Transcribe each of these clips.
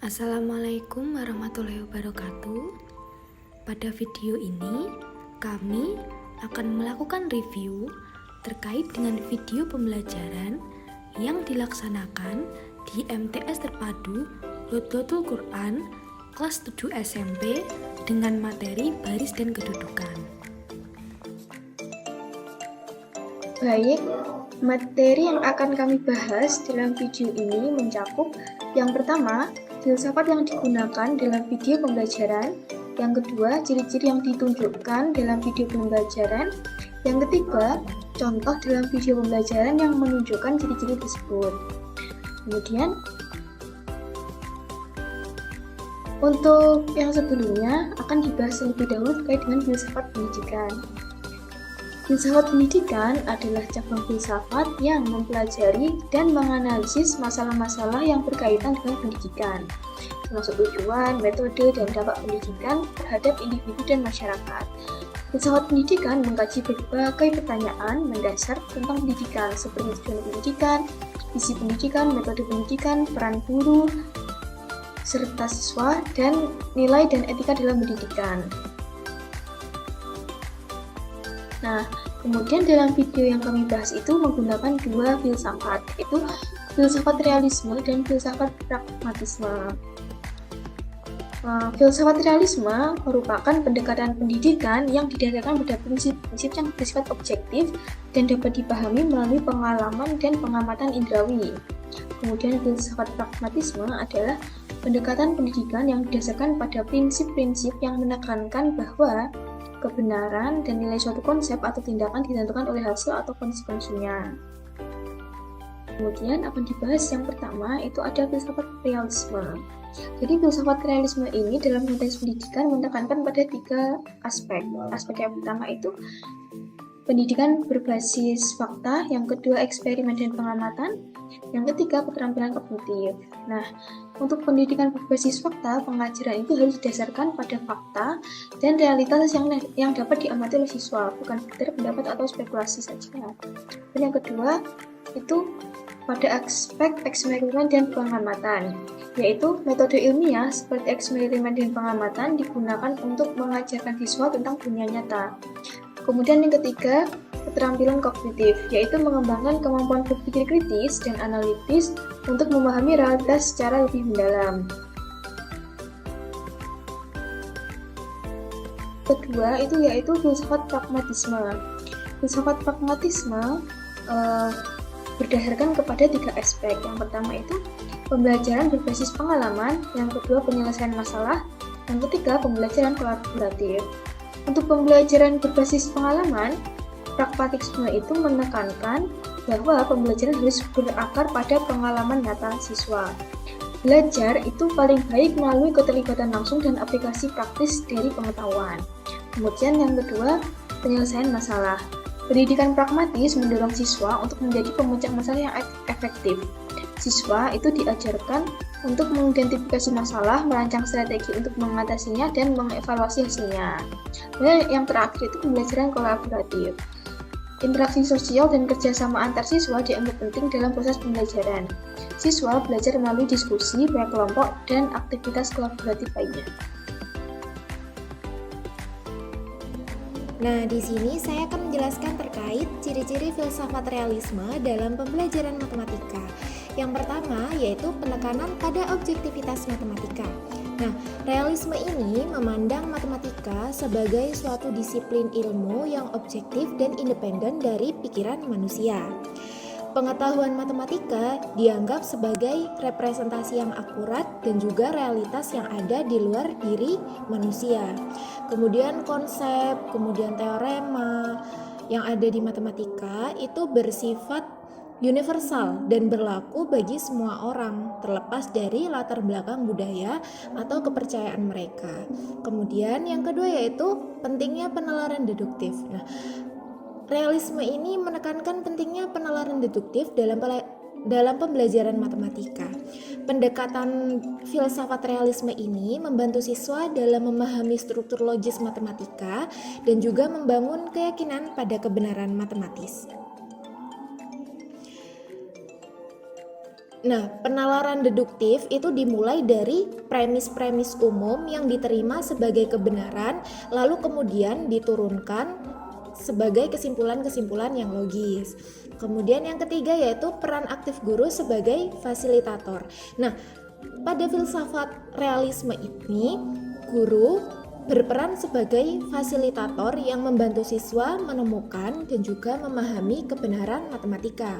Assalamualaikum warahmatullahi wabarakatuh. Pada video ini, kami akan melakukan review terkait dengan video pembelajaran yang dilaksanakan di MTS Terpadu Lutfatul Quran kelas 7 SMP dengan materi baris dan kedudukan. Baik, materi yang akan kami bahas dalam video ini mencakup yang pertama, filsafat yang digunakan dalam video pembelajaran. Yang kedua, ciri-ciri yang ditunjukkan dalam video pembelajaran. Yang ketiga, contoh dalam video pembelajaran yang menunjukkan ciri-ciri tersebut. Kemudian, untuk yang sebelumnya akan dibahas terlebih dahulu terkait dengan filsafat pendidikan. Filsafat pendidikan adalah cabang filsafat yang mempelajari dan menganalisis masalah-masalah yang berkaitan dengan pendidikan, termasuk tujuan, metode, dan dampak pendidikan terhadap individu dan masyarakat. Filsafat pendidikan mengkaji berbagai pertanyaan mendasar tentang pendidikan, seperti tujuan pendidikan, visi pendidikan, metode pendidikan, peran guru, serta siswa, dan nilai dan etika dalam pendidikan. Nah, kemudian dalam video yang kami bahas itu menggunakan dua filsafat, yaitu filsafat realisme dan filsafat pragmatisme. Filsafat realisme merupakan pendekatan pendidikan yang didasarkan pada prinsip-prinsip yang bersifat objektif dan dapat dipahami melalui pengalaman dan pengamatan indrawi. Kemudian filsafat pragmatisme adalah pendekatan pendidikan yang didasarkan pada prinsip-prinsip yang menekankan bahwa kebenaran dan nilai suatu konsep atau tindakan ditentukan oleh hasil atau konsekuensinya. Kemudian akan dibahas yang pertama, itu ada filsafat realisme. Jadi filsafat realisme ini dalam konteks pendidikan menekankan pada tiga aspek. Aspek yang pertama itu pendidikan berbasis fakta, yang kedua eksperimen dan pengamatan, yang ketiga keterampilan kognitif. Nah, untuk pendidikan berbasis fakta, pengajaran itu harus didasarkan pada fakta dan realitas yang dapat diamati oleh siswa, bukan sekedar pendapat atau spekulasi saja. Dan yang kedua, itu pada aspek eksperimen dan pengamatan, yaitu metode ilmiah seperti eksperimen dan pengamatan digunakan untuk mengajarkan siswa tentang dunia nyata. Kemudian yang ketiga, keterampilan kognitif, yaitu mengembangkan kemampuan berpikir kritis dan analitis untuk memahami realitas secara lebih mendalam. Kedua, itu yaitu filsafat pragmatisme. Filsafat pragmatisme berdasarkan kepada tiga aspek. Yang pertama itu pembelajaran berbasis pengalaman, yang kedua penyelesaian masalah, yang ketiga pembelajaran kolaboratif. Untuk pembelajaran berbasis pengalaman, pragmatisme itu menekankan bahwa pembelajaran harus berakar pada pengalaman nyata siswa. Belajar itu paling baik melalui keterlibatan langsung dan aplikasi praktis dari pengetahuan. Kemudian yang kedua, penyelesaian masalah. Pendidikan pragmatis mendorong siswa untuk menjadi pemecah masalah yang efektif. Siswa itu diajarkan untuk mengidentifikasi masalah, merancang strategi untuk mengatasinya, dan mengevaluasi hasilnya. Dan yang terakhir itu pembelajaran kolaboratif. Interaksi sosial dan kerjasama antar siswa dianggap penting dalam proses pembelajaran. Siswa belajar melalui diskusi, proyek kelompok, dan aktivitas kolaboratif lainnya. Nah, di sini saya akan menjelaskan terkait ciri-ciri filsafat realisme dalam pembelajaran matematika. Yang pertama yaitu penekanan pada objektivitas matematika. Nah, realisme ini memandang matematika sebagai suatu disiplin ilmu yang objektif dan independen dari pikiran manusia. Pengetahuan matematika dianggap sebagai representasi yang akurat dan juga realitas yang ada di luar diri manusia. Kemudian konsep, kemudian teorema yang ada di matematika itu bersifat universal dan berlaku bagi semua orang, terlepas dari latar belakang budaya atau kepercayaan mereka. Kemudian yang kedua yaitu pentingnya penalaran deduktif. Nah, realisme ini menekankan pentingnya penalaran deduktif dalam pembelajaran matematika. Pendekatan filsafat realisme ini membantu siswa dalam memahami struktur logis matematika dan juga membangun keyakinan pada kebenaran matematis. Nah, penalaran deduktif itu dimulai dari premis-premis umum yang diterima sebagai kebenaran, lalu kemudian diturunkan sebagai kesimpulan-kesimpulan yang logis. Kemudian yang ketiga yaitu peran aktif guru sebagai fasilitator. Nah, pada filsafat realisme ini, guru berperan sebagai fasilitator yang membantu siswa menemukan dan juga memahami kebenaran matematika.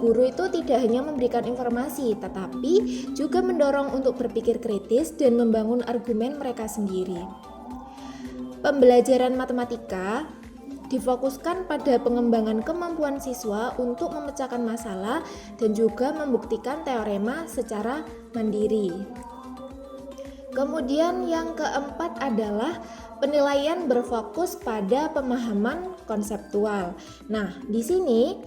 Guru itu tidak hanya memberikan informasi, tetapi juga mendorong untuk berpikir kritis dan membangun argumen mereka sendiri. Pembelajaran matematika difokuskan pada pengembangan kemampuan siswa untuk memecahkan masalah dan juga membuktikan teorema secara mandiri. Kemudian yang keempat adalah penilaian berfokus pada pemahaman konseptual. Nah, di sini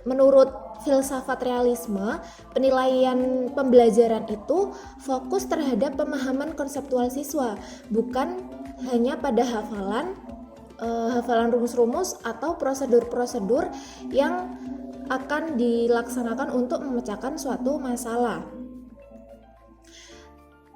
menurut filsafat realisme, penilaian pembelajaran itu fokus terhadap pemahaman konseptual siswa, bukan hanya pada hafalan rumus-rumus atau prosedur-prosedur yang akan dilaksanakan untuk memecahkan suatu masalah.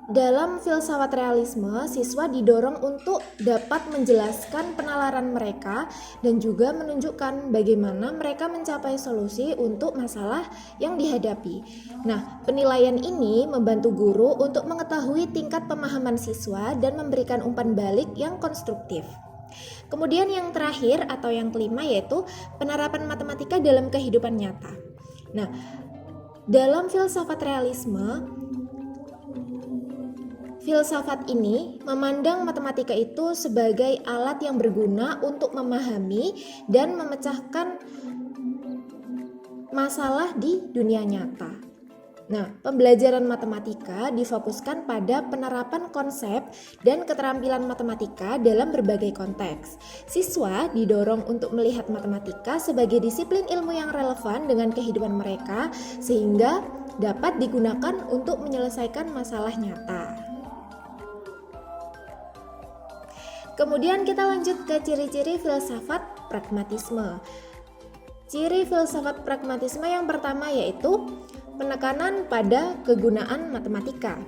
Dalam filsafat realisme, siswa didorong untuk dapat menjelaskan penalaran mereka dan juga menunjukkan bagaimana mereka mencapai solusi untuk masalah yang dihadapi. Nah, penilaian ini membantu guru untuk mengetahui tingkat pemahaman siswa dan memberikan umpan balik yang konstruktif. Kemudian yang terakhir atau yang kelima yaitu penerapan matematika dalam kehidupan nyata. Nah, dalam filsafat realisme, filsafat ini memandang matematika itu sebagai alat yang berguna untuk memahami dan memecahkan masalah di dunia nyata. Nah, pembelajaran matematika difokuskan pada penerapan konsep dan keterampilan matematika dalam berbagai konteks. Siswa didorong untuk melihat matematika sebagai disiplin ilmu yang relevan dengan kehidupan mereka sehingga dapat digunakan untuk menyelesaikan masalah nyata. Kemudian kita lanjut ke ciri-ciri filsafat pragmatisme. Ciri filsafat pragmatisme yang pertama yaitu penekanan pada kegunaan matematika.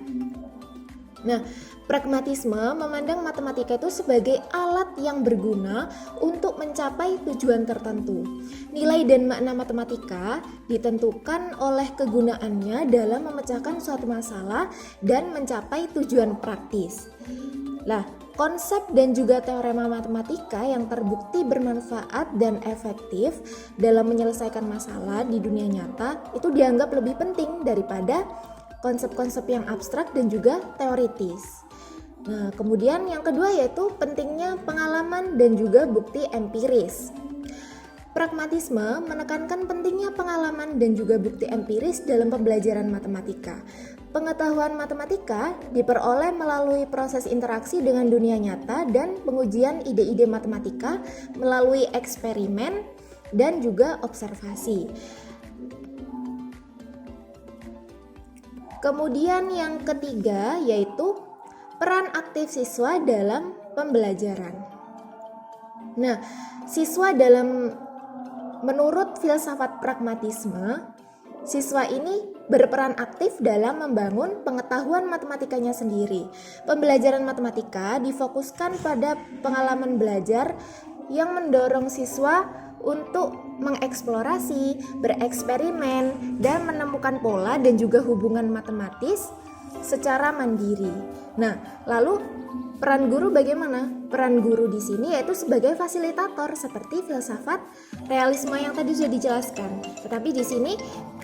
Nah, pragmatisme memandang matematika itu sebagai alat yang berguna untuk mencapai tujuan tertentu. Nilai dan makna matematika ditentukan oleh kegunaannya dalam memecahkan suatu masalah dan mencapai tujuan praktis. Nah, konsep dan juga teorema matematika yang terbukti bermanfaat dan efektif dalam menyelesaikan masalah di dunia nyata itu dianggap lebih penting daripada konsep-konsep yang abstrak dan juga teoritis. Nah, kemudian yang kedua yaitu pentingnya pengalaman dan juga bukti empiris. Pragmatisme menekankan pentingnya pengalaman dan juga bukti empiris dalam pembelajaran matematika. Pengetahuan matematika diperoleh melalui proses interaksi dengan dunia nyata dan pengujian ide-ide matematika melalui eksperimen dan juga observasi. Kemudian yang ketiga yaitu peran aktif siswa dalam pembelajaran. Nah, siswa menurut filsafat pragmatisme, siswa ini berperan aktif dalam membangun pengetahuan matematikanya sendiri. Pembelajaran matematika difokuskan pada pengalaman belajar yang mendorong siswa untuk mengeksplorasi, bereksperimen, dan menemukan pola dan juga hubungan matematis secara mandiri. Nah, lalu peran guru bagaimana? Peran guru di sini yaitu sebagai fasilitator seperti filsafat realisme yang tadi sudah dijelaskan. Tetapi di sini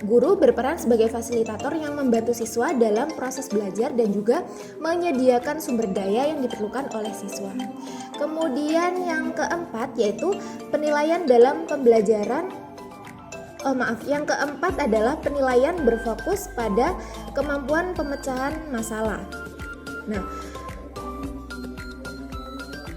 guru berperan sebagai fasilitator yang membantu siswa dalam proses belajar dan juga menyediakan sumber daya yang diperlukan oleh siswa. Kemudian yang keempat yaitu penilaian dalam pembelajaran. Yang keempat adalah penilaian berfokus pada kemampuan pemecahan masalah. Nah,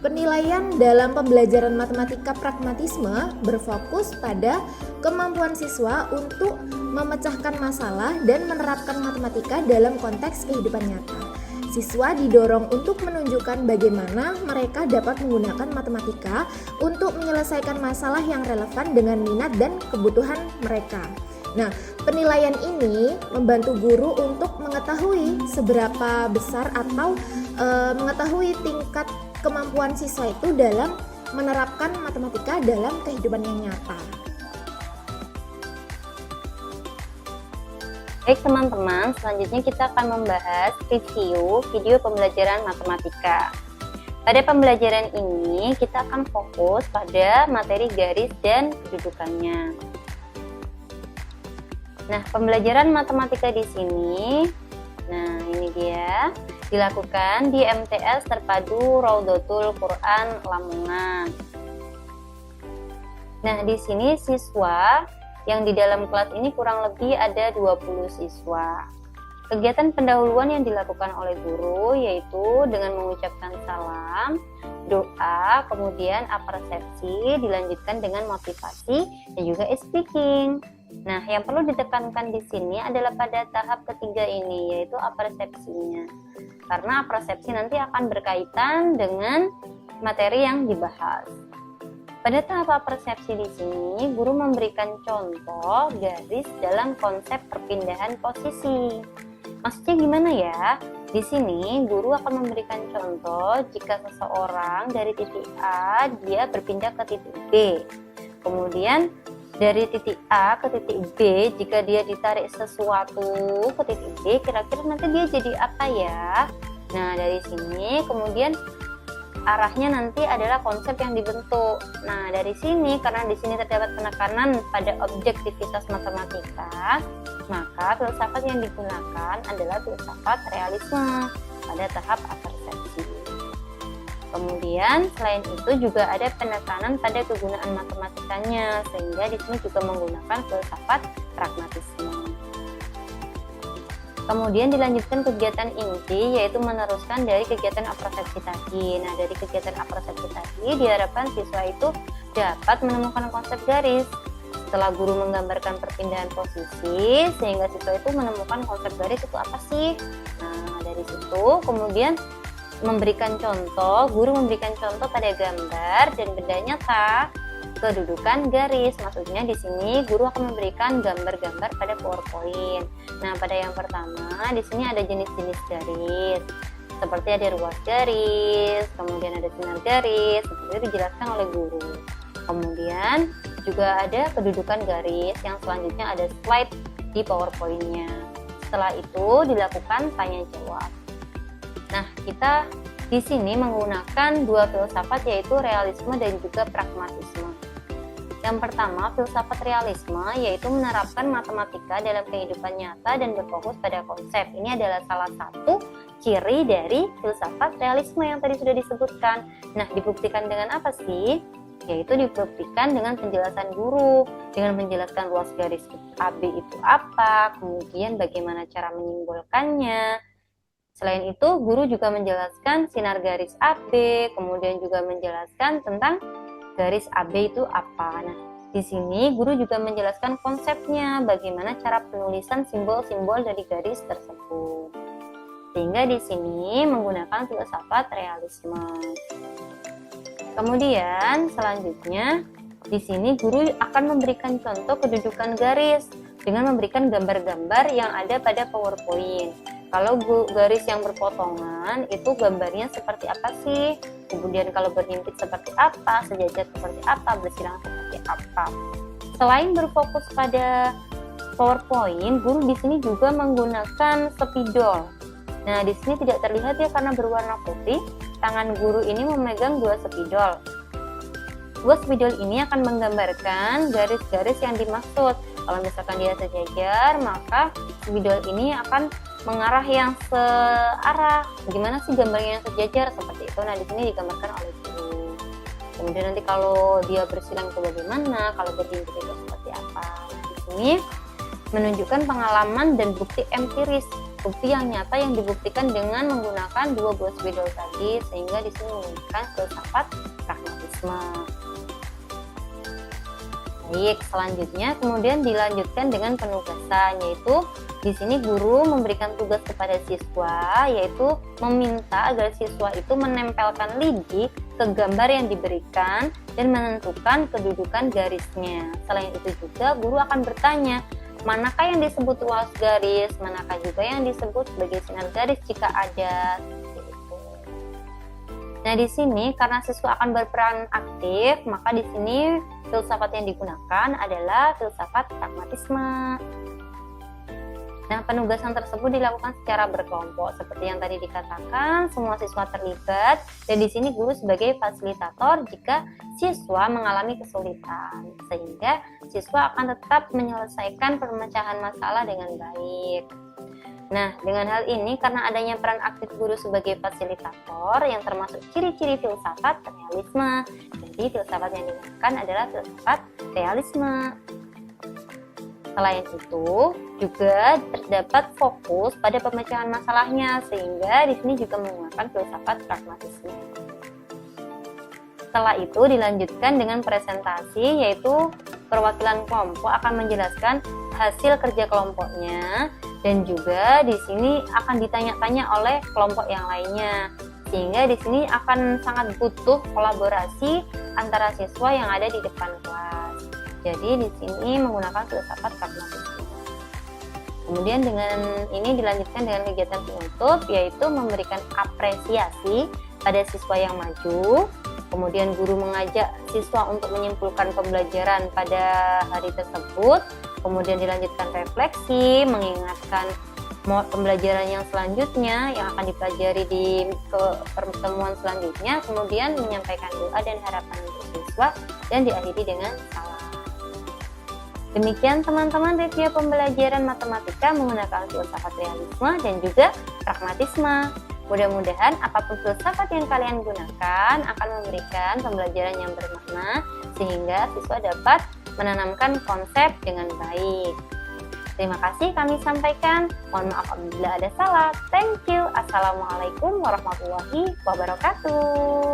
penilaian dalam pembelajaran matematika pragmatisme berfokus pada kemampuan siswa untuk memecahkan masalah dan menerapkan matematika dalam konteks kehidupan nyata. Siswa didorong untuk menunjukkan bagaimana mereka dapat menggunakan matematika untuk menyelesaikan masalah yang relevan dengan minat dan kebutuhan mereka. Nah, penilaian ini membantu guru untuk mengetahui seberapa besar atau mengetahui tingkat kemampuan siswa itu dalam menerapkan matematika dalam kehidupan yang nyata. Baik teman-teman, selanjutnya kita akan membahas review video pembelajaran matematika. Pada pembelajaran ini kita akan fokus pada materi garis dan kedudukannya. Nah, pembelajaran matematika di sini, nah ini dia, dilakukan di MTS Terpadu Raudhatul Quran Lamongan. Nah, di sini siswa yang di dalam kelas ini kurang lebih ada 20 siswa. Kegiatan pendahuluan yang dilakukan oleh guru yaitu dengan mengucapkan salam, doa, kemudian apersepsi, dilanjutkan dengan motivasi dan juga speaking. Nah, yang perlu ditekankan di sini adalah pada tahap ketiga ini, yaitu apersepsinya. Karena apersepsi nanti akan berkaitan dengan materi yang dibahas. Pada tahap apersepsi di sini, guru memberikan contoh garis dalam konsep perpindahan posisi. Maksudnya gimana ya? Di sini guru akan memberikan contoh jika seseorang dari titik A dia berpindah ke titik B. Kemudian dari titik A ke titik B, jika dia ditarik sesuatu ke titik B, kira-kira nanti dia jadi apa ya? Nah, dari sini kemudian arahnya nanti adalah konsep yang dibentuk. Nah, dari sini karena di sini terdapat penekanan pada objektivitas matematika, maka filsafat yang digunakan adalah filsafat realisme pada tahap apersepsi. Kemudian selain itu juga ada penekanan pada kegunaan matematikanya, sehingga di sini juga menggunakan filsafat pragmatisme. Kemudian dilanjutkan kegiatan inti, yaitu meneruskan dari kegiatan apersepsi tadi. Nah, dari kegiatan apersepsi tadi diharapkan siswa itu dapat menemukan konsep garis. Setelah guru menggambarkan perpindahan posisi, sehingga siswa itu menemukan konsep garis itu apa sih? Nah, dari situ kemudian memberikan contoh, guru memberikan contoh pada gambar dan benda nyata kedudukan garis. Maksudnya di sini guru akan memberikan gambar-gambar pada PowerPoint. Nah, pada yang pertama di sini ada jenis-jenis garis. Seperti ada ruas garis, kemudian ada sinar garis, seperti itu dijelaskan oleh guru. Kemudian juga ada kedudukan garis yang selanjutnya ada slide di PowerPoint-nya. Setelah itu dilakukan tanya jawab. Nah, kita di sini menggunakan dua filsafat yaitu realisme dan juga pragmatisme. Yang pertama, filsafat realisme yaitu menerapkan matematika dalam kehidupan nyata dan berfokus pada konsep. Ini adalah salah satu ciri dari filsafat realisme yang tadi sudah disebutkan. Nah, dibuktikan dengan apa sih? Yaitu dibuktikan dengan penjelasan guru, dengan menjelaskan ruas garis AB itu apa, kemudian bagaimana cara menyimbolkannya. Selain itu, guru juga menjelaskan sinar garis AB, kemudian juga menjelaskan tentang garis AB itu apa. Nah, di sini guru juga menjelaskan konsepnya, bagaimana cara penulisan simbol-simbol dari garis tersebut. Sehingga di sini menggunakan filsafat realisme. Kemudian selanjutnya di sini guru akan memberikan contoh kedudukan garis dengan memberikan gambar-gambar yang ada pada PowerPoint. Kalau garis yang berpotongan itu gambarnya seperti apa sih? Kemudian kalau berhimpit seperti apa, sejajar seperti apa, bersilang seperti apa. Selain berfokus pada PowerPoint, guru di sini juga menggunakan spidol. Nah, di sini tidak terlihat ya karena berwarna putih. Tangan guru ini memegang dua spidol. Dua spidol ini akan menggambarkan garis-garis yang dimaksud. Kalau misalkan dia sejajar, maka spidol ini akan mengarah yang searah. Bagaimana sih gambarnya yang sejajar seperti itu? Nah, di sini digambarkan oleh guru. Kemudian nanti kalau dia bersilang itu bagaimana, kalau berhimpit itu seperti apa. Nah, di sini menunjukkan pengalaman dan bukti empiris, bukti yang nyata yang dibuktikan dengan menggunakan dua buah spidol tadi, sehingga di sini menggunakan filsafat pragmatisme. Baik, selanjutnya kemudian dilanjutkan dengan penugasan, yaitu di sini guru memberikan tugas kepada siswa, yaitu meminta agar siswa itu menempelkan lidi ke gambar yang diberikan dan menentukan kedudukan garisnya. Selain itu juga guru akan bertanya, manakah yang disebut ruas garis, manakah juga yang disebut sebagai sinar garis jika ada. Nah, di sini karena siswa akan berperan aktif, maka di sini filsafat yang digunakan adalah filsafat pragmatisme. Nah, penugasan tersebut dilakukan secara berkelompok seperti yang tadi dikatakan, semua siswa terlibat dan di sini guru sebagai fasilitator jika siswa mengalami kesulitan, sehingga siswa akan tetap menyelesaikan pemecahan masalah dengan baik. Nah, dengan hal ini karena adanya peran aktif guru sebagai fasilitator yang termasuk ciri-ciri filsafat realisme. Jadi filsafat yang digunakan adalah filsafat realisme. Selain itu, juga terdapat fokus pada pemecahan masalahnya sehingga di sini juga menggunakan filsafat pragmatisme. Setelah itu dilanjutkan dengan presentasi, yaitu perwakilan kelompok akan menjelaskan hasil kerja kelompoknya dan juga di sini akan ditanya-tanya oleh kelompok yang lainnya. Sehingga di sini akan sangat butuh kolaborasi antara siswa yang ada di depan kelas. Jadi di sini menggunakan filsafat pragmatisme. Kemudian dengan ini dilanjutkan dengan kegiatan penutup, yaitu memberikan apresiasi pada siswa yang maju. Kemudian guru mengajak siswa untuk menyimpulkan pembelajaran pada hari tersebut. Kemudian dilanjutkan refleksi, mengingatkan pembelajaran yang selanjutnya yang akan dipelajari di pertemuan selanjutnya. Kemudian menyampaikan doa dan harapan untuk siswa dan diakhiri dengan salam. Demikian teman-teman review pembelajaran matematika menggunakan filsafat realisme dan juga pragmatisme. Mudah-mudahan apapun filsafat yang kalian gunakan akan memberikan pembelajaran yang bermakna sehingga siswa dapat menanamkan konsep dengan baik. Terima kasih kami sampaikan. Mohon maaf apabila ada salah. Thank you. Assalamualaikum warahmatullahi wabarakatuh.